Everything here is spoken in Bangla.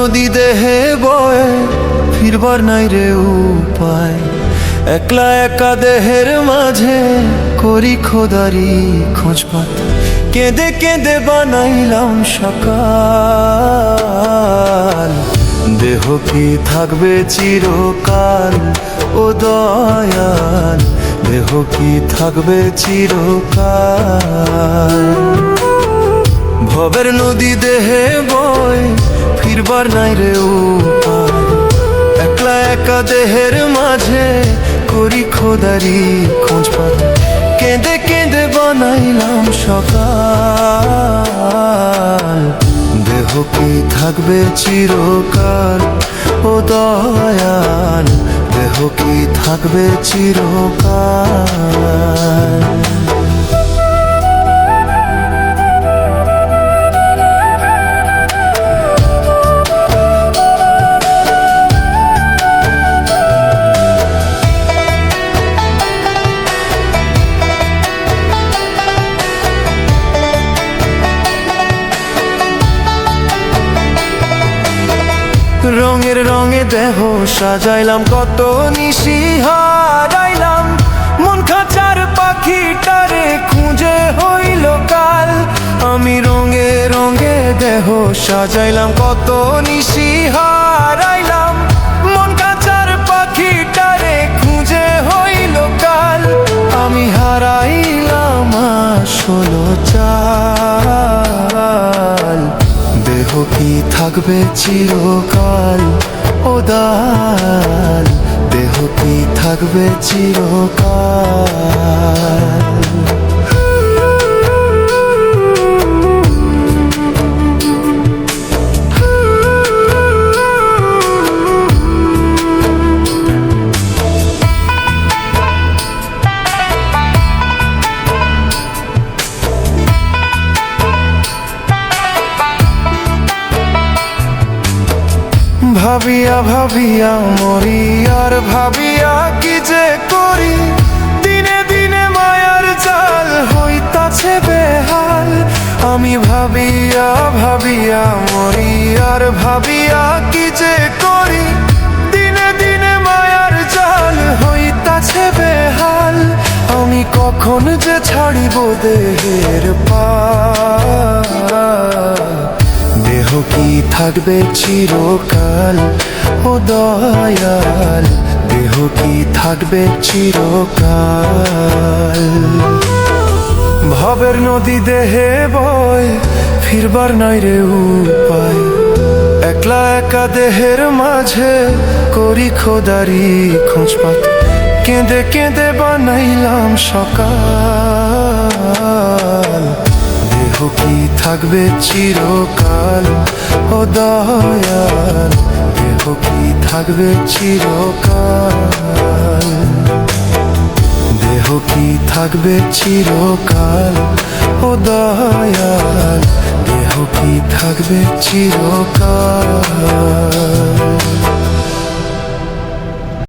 নদী দেহে বয়ে ফিরবার নাই রে উপায়, একলা একা দেহের মাঝে করি খোদারি খোঁজপাত, কেঁদে কেঁদে বানাইলাম সকাল। দেহ কি থাকবে চিরকাল ও দয়াল, দেহ কি থাকবে চিরকাল। ভবের নদী দেহে বয় ফিরবার নাই রে উপায়, একলা একা দেহের মাঝে করি খোদারি খোঁজপাত, কেঁদে কেঁদে বানাইলাম সকাল। দেহ কি থাকবে চিরকাল ও দয়াল, দেহ কি থাকবে চিরকাল। রঙের রঙে দেহ সাজাইলাম, কত নিশি হারাইলাম, মন খাঁচার পাখিটারে খুঁজে হইল কাল। আমি রঙে রঙে দেহ সাজাইলাম, কত নিশি হারাইলাম, মন খাঁচার পাখিটারে খুঁজে হইল কাল। আমি হারাইলাম আসল চাল, দেহ কি থাকবে চিরকাল ও দয়াল, দেহ কি থাকবে চিরকাল। ভাবিয়া ভাবিয়া মরি আর ভাবিয়া কি যে করি, দিনে দিনে মায়ার জাল হইতাছে বেহাল। আমি ভাবিয়া ভাবিয়া মরি আর ভাবিয়া কি যে করি, দিনে দিনে মায়ার জাল হইতাছে বেহাল। আমি কখন যে ছাড়িব দেহের পাল, দেহ কি থাকবে চিরকাল ও দয়াল, দেহ কি থাকবে চিরকাল। ভবের নদী দেহে বয় ফিরবার নাই রে উপায়, একলা একা দেহের মাঝে করি খোদারি খোঁজপাত, কেঁদে কেঁদে বানাইলাম সকাল। দেহ কি থাকবে চিরকাল ও দয়াল, দেহ কি থাকবে চিরকাল। দেহ কি থাকবে চিরকাল ও দয়াল, দেহ কি থাকবে চিরকাল।